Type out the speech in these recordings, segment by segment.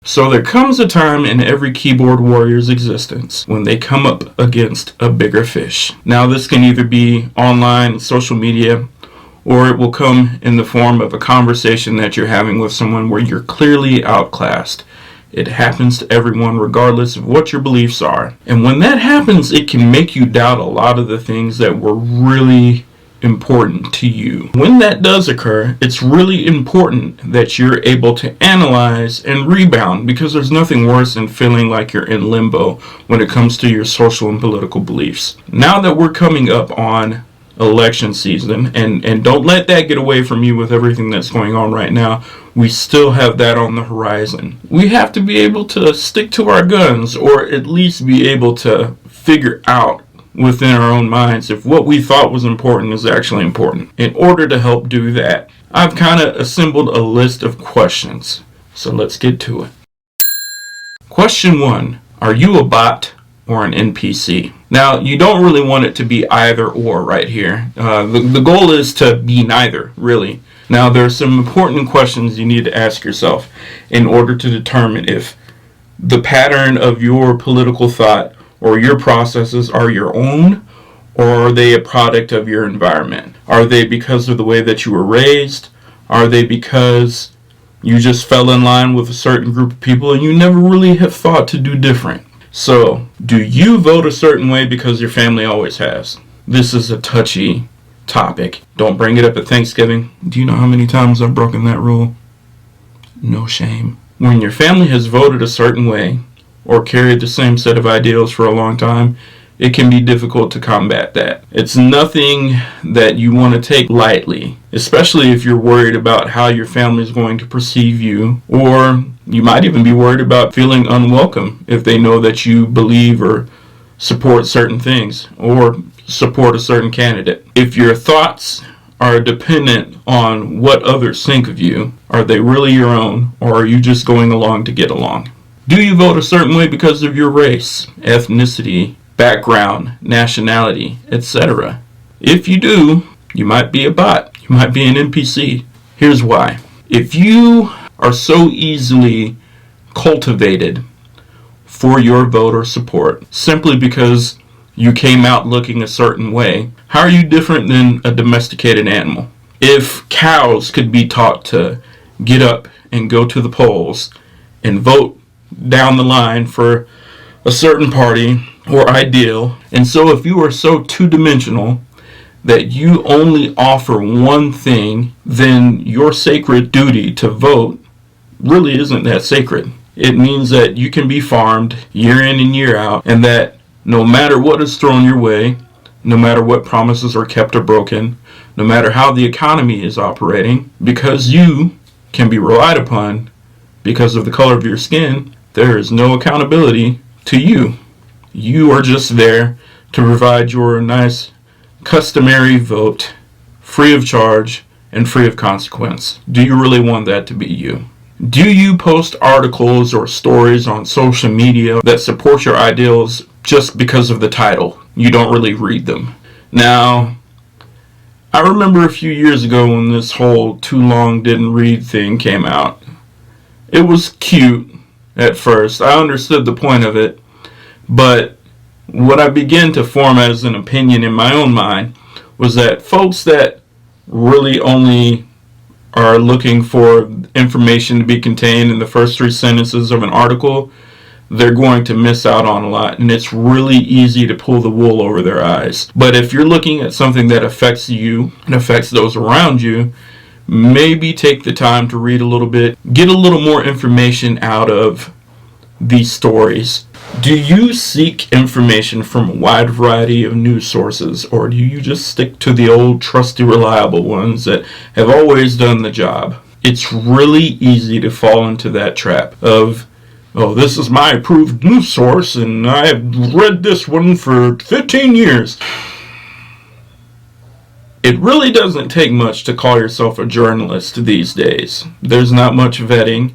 So there comes a time in every keyboard warrior's existence when they come up against a bigger fish. Now this can either be online, social media, or it will come in the form of a conversation that you're having with someone where you're clearly outclassed. It happens to everyone regardless of what your beliefs are. And when that happens, it can make you doubt a lot of the things that were really important to you. When that does occur, it's really important that you're able to analyze and rebound, because there's nothing worse than feeling like you're in limbo when it comes to your social and political beliefs. Now that we're coming up on election season, and don't let that get away from you with everything that's going on right now, we still have that on the horizon. We have to be able to stick to our guns, or at least be able to figure out within our own minds if what we thought was important is actually important. In order to help do that, I've kind of assembled a list of questions. So let's get to it. Question 1. Are you a bot or an NPC? Now, you don't really want it to be either or right here. The goal is to be neither, really. Now, there are some important questions you need to ask yourself in order to determine if the pattern of your political thought or your processes are your own, or are they a product of your environment? Are they because of the way that you were raised? Are they because you just fell in line with a certain group of people and you never really have thought to do different? So, do you vote a certain way because your family always has? This is a touchy topic. Don't bring it up at Thanksgiving. Do you know how many times I've broken that rule? No shame. When your family has voted a certain way, or carried the same set of ideals for a long time, it can be difficult to combat that. It's nothing that you want to take lightly, especially if you're worried about how your family is going to perceive you, or you might even be worried about feeling unwelcome if they know that you believe or support certain things, or support a certain candidate. If your thoughts are dependent on what others think of you, are they really your own, or are you just going along to get along? Do you vote a certain way because of your race, ethnicity, background, nationality, etc.? If you do, you might be a bot. You might be an NPC. Here's why. If you are so easily cultivated for your vote or support simply because you came out looking a certain way, how are you different than a domesticated animal? If cows could be taught to get up and go to the polls and vote down the line for a certain party or ideal, and so if you are so two-dimensional that you only offer one thing, then your sacred duty to vote really isn't that sacred. It means that you can be farmed year in and year out, and that no matter what is thrown your way, no matter what promises are kept or broken, no matter how the economy is operating, because you can be relied upon because of the color of your skin, there is no accountability to you. You are just there to provide your nice customary vote, free of charge and free of consequence. Do you really want that to be you? Do you post articles or stories on social media that support your ideals just because of the title? You don't really read them. Now, I remember a few years ago when this whole too long didn't read thing came out. It was cute at first. I understood the point of it, but what I began to form as an opinion in my own mind was that folks that really only are looking for information to be contained in the first 3 sentences of an article, they're going to miss out on a lot, and it's really easy to pull the wool over their eyes. But if you're looking at something that affects you and affects those around you, maybe take the time to read a little bit, get a little more information out of these stories. Do you seek information from a wide variety of news sources, or do you just stick to the old trusty reliable ones that have always done the job? It's really easy to fall into that trap of, oh, this is my approved news source and I've read this one for 15 years. It really doesn't take much to call yourself a journalist these days. There's not much vetting.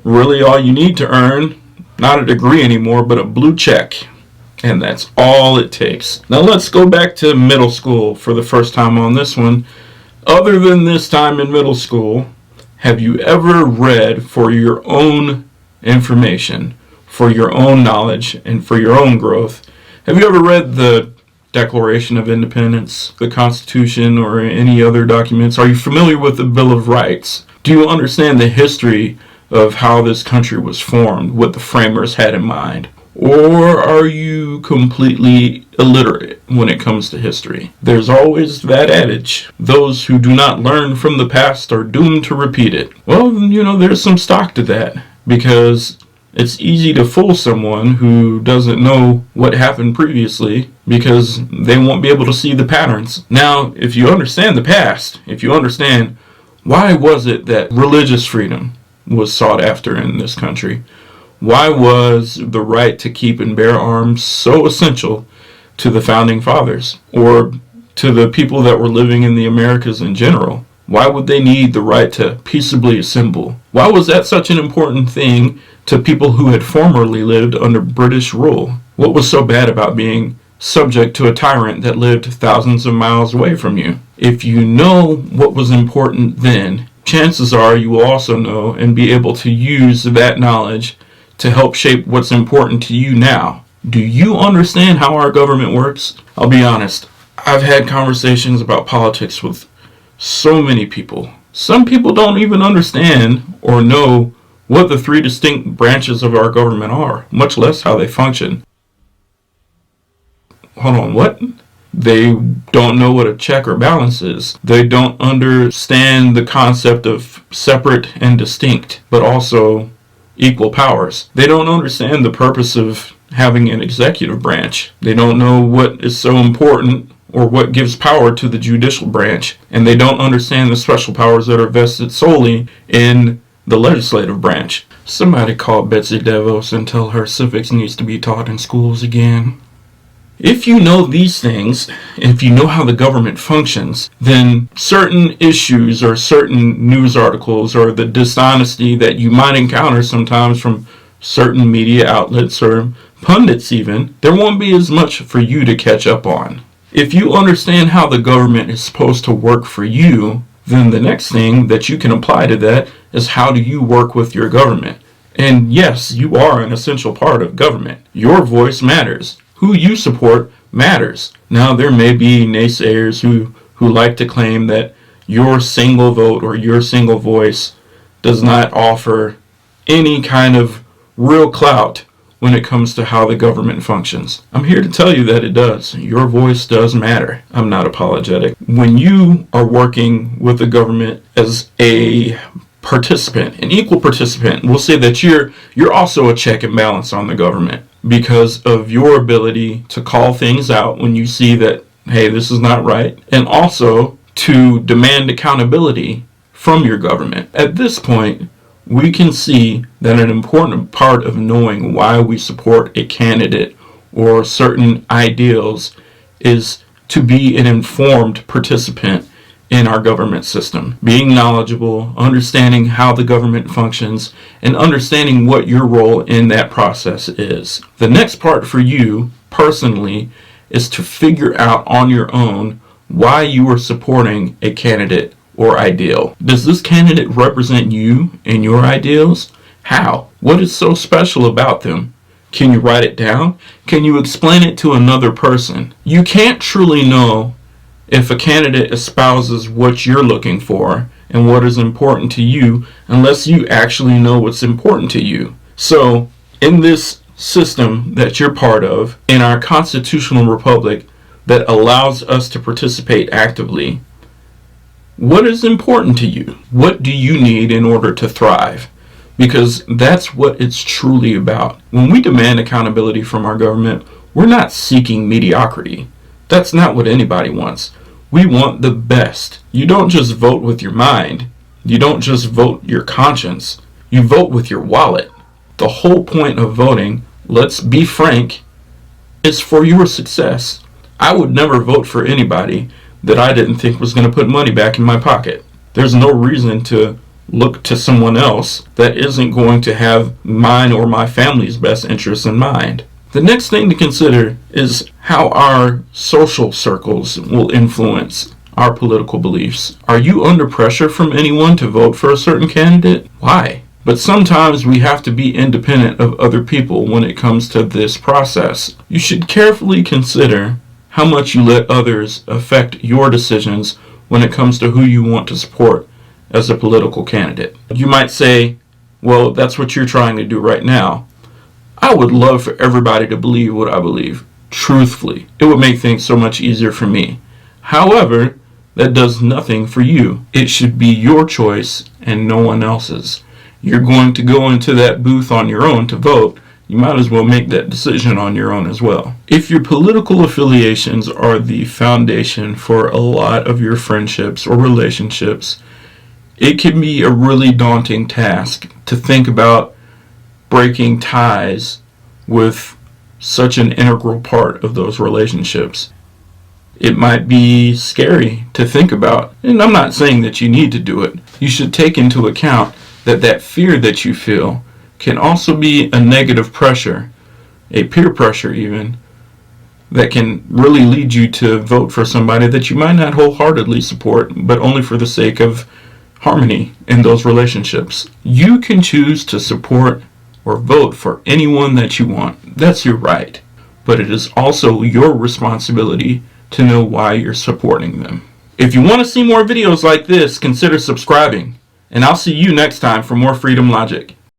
Really all you need to earn, not a degree anymore, but a blue check. And that's all it takes. Now let's go back to middle school for the first time on this one. Other than this time in middle school, have you ever read for your own information for your own knowledge and for your own growth. Have you ever read the Declaration of Independence, the Constitution, or any other documents? Are you familiar with the Bill of Rights? Do you understand the history of how this country was formed, what the framers had in mind? Or are you completely illiterate when it comes to history? There's always that adage, those who do not learn from the past are doomed to repeat it. Well, there's some stock to that, because it's easy to fool someone who doesn't know what happened previously, because they won't be able to see the patterns. Now, if you understand the past, if you understand why was it that religious freedom was sought after in this country, why was the right to keep and bear arms so essential to the founding fathers, or to the people that were living in the Americas in general? Why would they need the right to peaceably assemble? Why was that such an important thing to people who had formerly lived under British rule? What was so bad about being subject to a tyrant that lived thousands of miles away from you? If you know what was important then, chances are you will also know and be able to use that knowledge to help shape what's important to you now. Do you understand how our government works? I'll be honest, I've had conversations about politics with so many people. Some people don't even understand or know what the three distinct branches of our government are, much less how they function. Hold on, what? They don't know what a check or balance is. They don't understand the concept of separate and distinct, but also equal powers. They don't understand the purpose of having an executive branch. They don't know what is so important or what gives power to the judicial branch. And they don't understand the special powers that are vested solely in the legislative branch. Somebody call Betsy DeVos and tell her civics needs to be taught in schools again. If you know these things, if you know how the government functions, then certain issues or certain news articles or the dishonesty that you might encounter sometimes from certain media outlets or pundits even, there won't be as much for you to catch up on. If you understand how the government is supposed to work for you, then the next thing that you can apply to that is how do you work with your government? And yes, you are an essential part of government. Your voice matters. Who you support matters. Now, there may be naysayers who like to claim that your single vote or your single voice does not offer any kind of real clout when it comes to how the government functions. I'm here to tell you that it does. Your voice does matter. I'm not apologetic. When you are working with the government as a participant, an equal participant, we'll say that you're also a check and balance on the government, because of your ability to call things out when you see that, hey, this is not right, and also to demand accountability from your government. At this point, we can see that an important part of knowing why we support a candidate or certain ideals is to be an informed participant in our government system. Being knowledgeable, understanding how the government functions, and understanding what your role in that process is. The next part for you, personally, is to figure out on your own why you are supporting a candidate or ideal. Does this candidate represent you and your ideals? How? What is so special about them? Can you write it down? Can you explain it to another person? You can't truly know if a candidate espouses what you're looking for and what is important to you unless you actually know what's important to you. So, in this system that you're part of, in our constitutional republic that allows us to participate actively, what is important to you? What do you need in order to thrive? Because that's what it's truly about. When we demand accountability from our government, we're not seeking mediocrity. That's not what anybody wants. We want the best. You don't just vote with your mind. You don't just vote your conscience. You vote with your wallet. The whole point of voting, let's be frank, is for your success. I would never vote for anybody that I didn't think was going to put money back in my pocket. There's no reason to look to someone else that isn't going to have mine or my family's best interests in mind. The next thing to consider is how our social circles will influence our political beliefs. Are you under pressure from anyone to vote for a certain candidate? Why? But sometimes we have to be independent of other people when it comes to this process. You should carefully consider how much you let others affect your decisions when it comes to who you want to support as a political candidate. You might say, well, that's what you're trying to do right now. I would love for everybody to believe what I believe. Truthfully, it would make things so much easier for me. However, that does nothing for you. It should be your choice and no one else's. You're going to go into that booth on your own to vote. You might as well make that decision on your own as well. If your political affiliations are the foundation for a lot of your friendships or relationships, it can be a really daunting task to think about breaking ties with such an integral part of those relationships. It might be scary to think about, and I'm not saying that you need to do it. You should take into account that fear that you feel can also be a negative pressure, a peer pressure even, that can really lead you to vote for somebody that you might not wholeheartedly support, but only for the sake of harmony in those relationships. You can choose to support or vote for anyone that you want. That's your right. But it is also your responsibility to know why you're supporting them. If you want to see more videos like this, consider subscribing. And I'll see you next time for more Freedom Logic.